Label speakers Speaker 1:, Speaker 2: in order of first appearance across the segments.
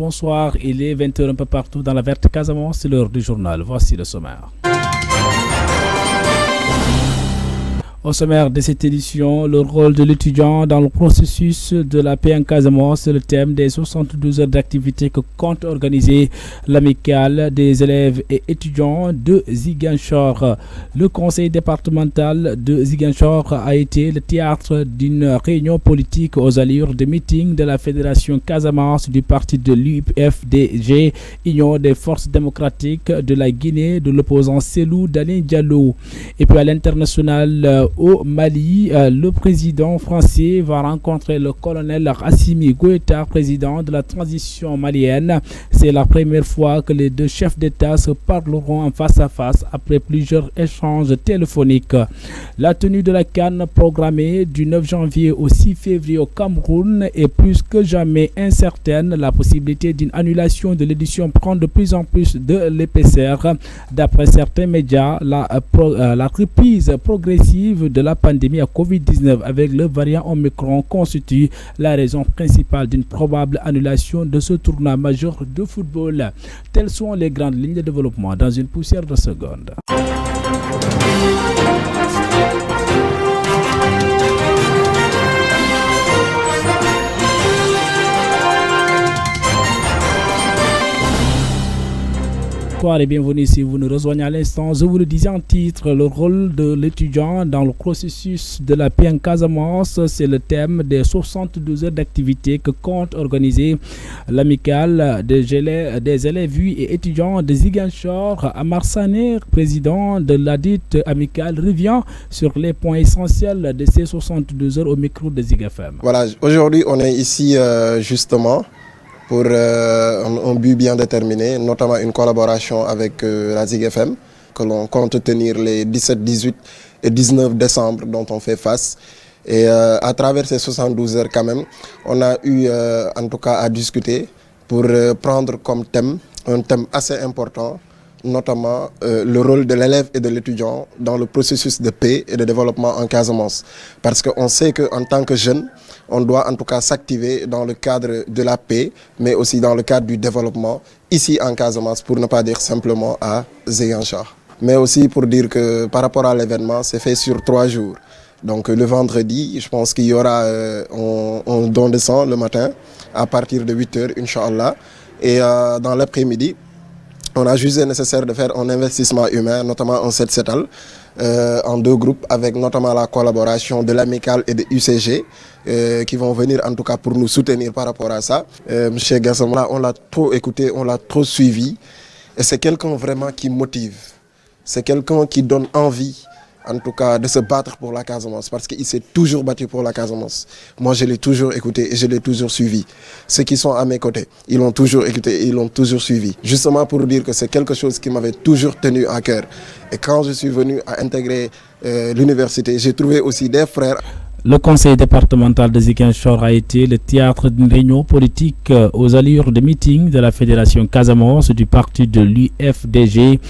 Speaker 1: bonsoir. Il est 20h un peu partout dans la verte Casamance, c'est l'heure du journal. Voici le sommaire. Au sommaire de cette édition, le rôle de l'étudiant dans le processus de la paix en Casamance, c'est le thème des 72 heures d'activité que compte organiser l'amicale des élèves et étudiants de Ziguinchor. Le conseil départemental de Ziguinchor a été le théâtre d'une réunion politique aux allures de meeting de la Fédération Casamance du parti de l'UFDG, Union des forces démocratiques de la Guinée, de l'opposant Cellou Dalein Diallo. Et puis à l'international, au Mali, le président français va rencontrer le colonel Assimi Goïta, président de la transition malienne. C'est la première fois que les deux chefs d'État se parleront en face à face après plusieurs échanges téléphoniques. La tenue de la CAN programmée du 9 janvier au 6 février au Cameroun est plus que jamais incertaine. La possibilité d'une annulation de l'édition prend de plus en plus de l'épaisseur. D'après certains médias, la reprise progressive de la pandémie à Covid-19 avec le variant Omicron constitue la raison principale d'une probable annulation de ce tournoi majeur de football. Telles sont les grandes lignes de développement dans une poussière de secondes. Bonsoir et bienvenue si vous nous rejoignez à l'instant. Je vous le disais en titre, le rôle de l'étudiant dans le processus de la paix en Casamance, c'est le thème des 72 heures d'activité que compte organiser l'amicale des élèves et étudiants de Ziguinchor. Amar Sané, président de la dite amicale, revient sur les points essentiels de ces 72 heures au micro de Zig FM.
Speaker 2: Voilà, aujourd'hui on est ici justement pour un but bien déterminé, notamment une collaboration avec la Zig FM, que l'on compte tenir les 17, 18 et 19 décembre dont on fait face. Et à travers ces 72 heures quand même, on a eu en tout cas à discuter pour prendre comme thème, un thème assez important, notamment le rôle de l'élève et de l'étudiant dans le processus de paix et de développement en Casamance. Parce qu'on sait qu'en tant que jeune, on doit en tout cas s'activer dans le cadre de la paix, mais aussi dans le cadre du développement, ici en Casamance, pour ne pas dire simplement à Ziguinchor. Mais aussi pour dire que par rapport à l'événement, c'est fait sur 3 jours. Donc le vendredi, je pense qu'il y aura un don de sang le matin, à partir de 8h, Inch'Allah. Et dans l'après-midi, on a jugé nécessaire de faire un investissement humain, notamment un 7-7al, en 2 groupes, avec notamment la collaboration de l'amicale et de UCG, qui vont venir en tout cas pour nous soutenir par rapport à ça. Monsieur Gassama, on l'a trop écouté, on l'a trop suivi, et c'est quelqu'un vraiment qui motive, c'est quelqu'un qui donne envie, en tout cas, de se battre pour la Casamance, parce qu'il s'est toujours battu pour la Casamance. Moi, je l'ai toujours écouté et je l'ai toujours suivi. Ceux qui sont à mes côtés, ils l'ont toujours écouté et ils l'ont toujours suivi. Justement pour dire que c'est quelque chose qui m'avait toujours tenu à cœur. Et quand je suis venu à intégrer l'université, j'ai trouvé aussi des frères.
Speaker 1: Le conseil départemental de Ziguinchor a été le théâtre d'une réunion politique aux allures de meeting de la Fédération Casamance du parti de l'UFDG,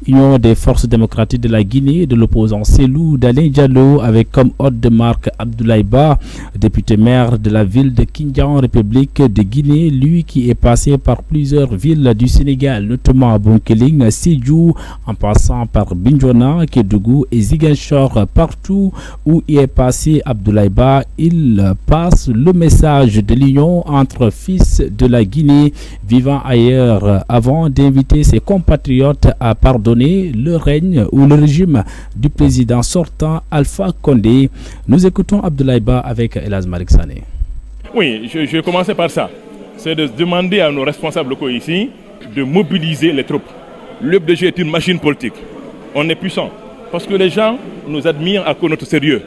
Speaker 1: Union des forces démocratiques de la Guinée, et de l'opposant Cellou Dalein Diallo, avec comme hôte de marque Abdoulaye Ba, député maire de la ville de Kindian, République de Guinée, lui qui est passé par plusieurs villes du Sénégal, notamment Bunkiling, Sédhiou, en passant par Bignona, Kédougou et Ziguinchor. Partout où il est passé Abdoulaye Ba, il passe le message de l'union entre fils de la Guinée vivant ailleurs, avant d'inviter ses compatriotes à pardonner le règne ou le régime du président sortant Alpha Condé. Nous écoutons Abdoulaye Ba avec Elaz Malik Sané.
Speaker 3: Oui, je vais commencer par ça. C'est de demander à nos responsables locaux ici de mobiliser les troupes. L'UFDG est une machine politique. On est puissant parce que les gens nous admirent à cause de notre sérieux.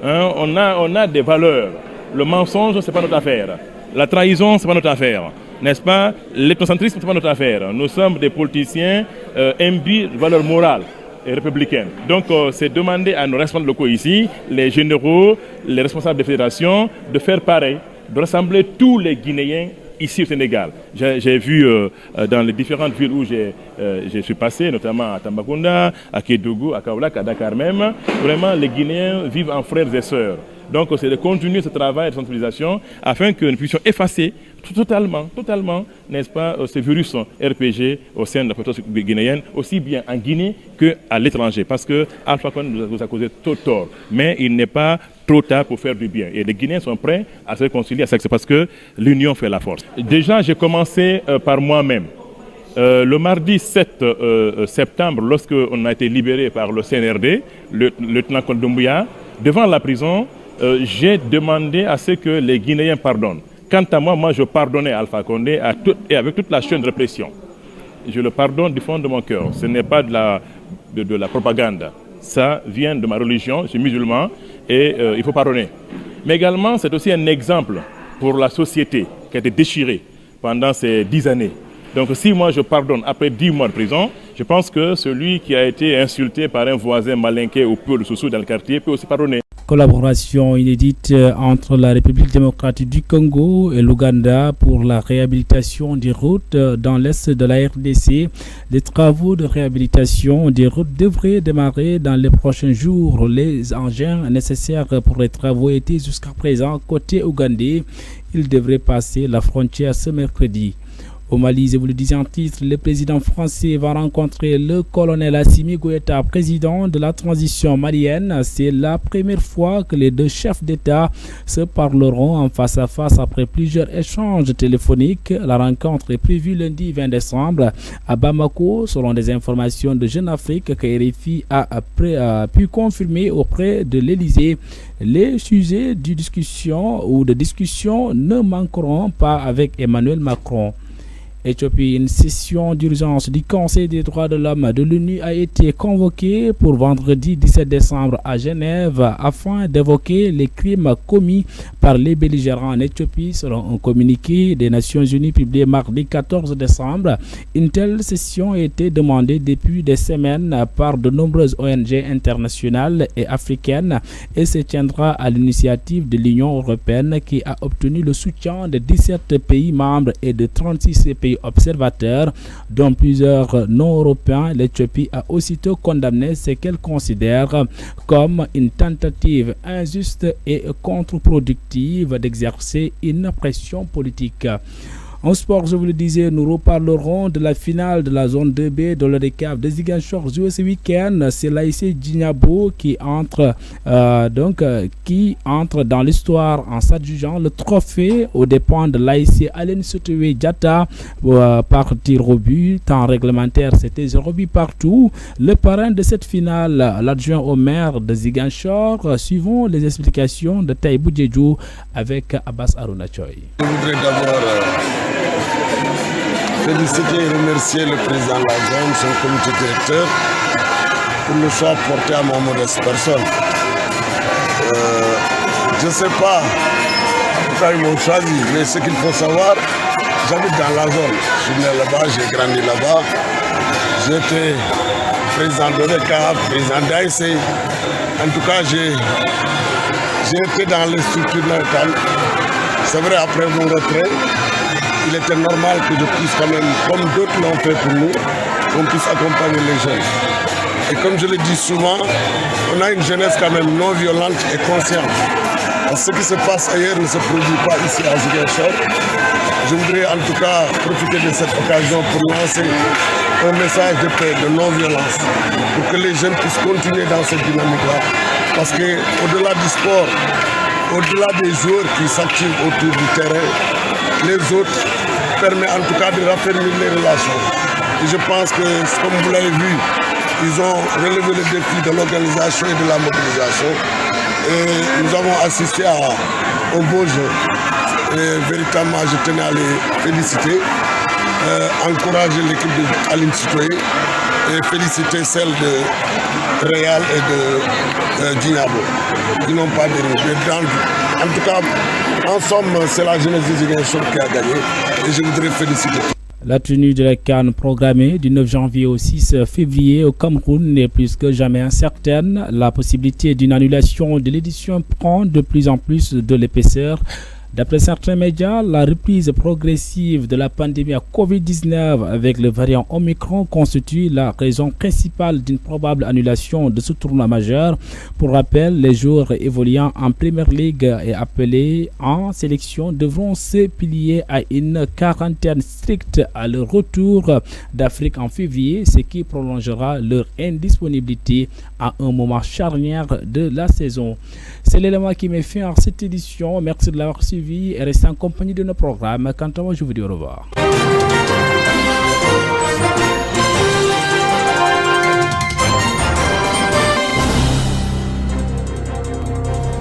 Speaker 3: On a des valeurs. Le mensonge, ce n'est pas notre affaire. La trahison, ce n'est pas notre affaire. N'est-ce pas? L'ethnocentrisme, ce n'est pas notre affaire. Nous sommes des politiciens imbus de valeurs morales et républicaines. Donc, c'est demander à nos responsables locaux ici, les généraux, les responsables des fédérations, de faire pareil, de rassembler tous les Guinéens ici au Sénégal. J'ai vu dans les différentes villes où je suis passé, notamment à Tambacounda, à Kédougou, à Kaolack, à Dakar même, vraiment les Guinéens vivent en frères et sœurs. Donc c'est de continuer ce travail de sensibilisation afin que nous puissions effacer totalement, n'est-ce pas, ce virus RPG au sein de la population guinéenne, aussi bien en Guinée qu'à l'étranger. Parce que Alpha Condé nous a causé trop tort. Mais il n'est pas trop tard pour faire du bien. Et les Guinéens sont prêts à se réconcilier, c'est parce que l'union fait la force. Déjà, j'ai commencé par moi-même. Le mardi 7 septembre, lorsqu'on a été libéré par le CNRD, le lieutenant-colonel Doumbouya, devant la prison, j'ai demandé à ce que les Guinéens pardonnent. Quant à moi, je pardonnais Alpha Condé et avec toute la chaîne de répression. Je le pardonne du fond de mon cœur. Ce n'est pas de la propagande. Ça vient de ma religion, je suis musulman et il faut pardonner. Mais également, c'est aussi un exemple pour la société qui a été déchirée pendant ces 10 années. Donc si moi je pardonne après 10 mois de prison, je pense que celui qui a été insulté par un voisin malinqué ou peu de sous dans le quartier peut aussi pardonner.
Speaker 1: Collaboration inédite entre la République démocratique du Congo et l'Ouganda pour la réhabilitation des routes dans l'est de la RDC. Les travaux de réhabilitation des routes devraient démarrer dans les prochains jours. Les engins nécessaires pour les travaux étaient jusqu'à présent côté ougandais. Ils devraient passer la frontière ce mercredi. Au Mali, je vous le disais en titre, le président français va rencontrer le colonel Assimi Goïta, président de la transition malienne. C'est la première fois que les deux chefs d'État se parleront en face à face après plusieurs échanges téléphoniques. La rencontre est prévue lundi 20 décembre à Bamako, selon des informations de Jeune Afrique que RFI a pu confirmer auprès de l'Élysée. Les sujets de discussion ne manqueront pas avec Emmanuel Macron. Éthiopie, une session d'urgence du Conseil des droits de l'homme de l'ONU a été convoquée pour vendredi 17 décembre à Genève afin d'évoquer les crimes commis par les belligérants en Éthiopie selon un communiqué des Nations Unies publié mardi 14 décembre. Une telle session a été demandée depuis des semaines par de nombreuses ONG internationales et africaines et se tiendra à l'initiative de l'Union européenne qui a obtenu le soutien de 17 pays membres et de 36 pays observateurs, dont plusieurs non-européens. L'Éthiopie a aussitôt condamné ce qu'elle considère comme une tentative injuste et contre-productive d'exercer une pression politique. En sport, je vous le disais, nous reparlerons de la finale de la zone 2B de l'ODCAV de Ziguinchor joué ce week-end. C'est l'AIC Djignabo qui entre dans l'histoire en s'adjugeant le trophée aux dépens de l'AIC Aline Sotoué Diatta par tir au but. Temps réglementaire, c'était 0 but partout. Le parrain de cette finale, l'adjoint au maire de Ziguinchor. Suivons les explications de Taïbou Djedjou avec Abbas Aruna Choy.
Speaker 4: Je voudrais d'abord féliciter et remercier le président de la zone, son comité directeur, pour le choix porté à ma modeste personne. Je ne sais pas pourquoi ils m'ont choisi, mais ce qu'il faut savoir, j'habite dans la zone. Je suis né là-bas, j'ai grandi là-bas. J'étais président de l'ODCAV, président d'AIC. En tout cas, j'ai été dans les structures locales. C'est vrai, après mon retrait, il était normal que je puisse quand même, comme d'autres l'ont fait pour nous, qu'on puisse accompagner les jeunes. Et comme je le dis souvent, on a une jeunesse quand même non violente et consciente. Ce qui se passe ailleurs ne se produit pas ici à Ziguinchor. Je voudrais en tout cas profiter de cette occasion pour lancer un message de paix, de non-violence, pour que les jeunes puissent continuer dans cette dynamique-là. Parce qu'au-delà du sport, au-delà des joueurs qui s'activent autour du terrain, les autres permettent en tout cas de raffermir les relations. Et je pense que, comme vous l'avez vu, ils ont relevé le défi de l'organisation et de la mobilisation. Et nous avons assisté à un beau jeu. Et véritablement, je tenais à les féliciter, encourager l'équipe d'Aline Sotoué et féliciter celle de Réal et de Djignabo. Ils n'ont pas dérangé. En tout cas, en somme, c'est la jeunesse de Ziguinchor qui a gagné et je voudrais féliciter.
Speaker 1: La tenue de la CAN programmée du 9 janvier au 6 février au Cameroun n'est plus que jamais incertaine. La possibilité d'une annulation de l'édition prend de plus en plus de l'épaisseur. D'après certains médias, la reprise progressive de la pandémie à Covid-19 avec le variant Omicron constitue la raison principale d'une probable annulation de ce tournoi majeur. Pour rappel, les joueurs évoluant en Premier League et appelés en sélection devront se plier à une quarantaine stricte à leur retour d'Afrique en février, ce qui prolongera leur indisponibilité à un moment charnière de la saison. C'est l'élément qui met fin à cette édition. Merci de l'avoir suivi et restez en compagnie de nos programmes. Quant à moi, je vous dis au revoir.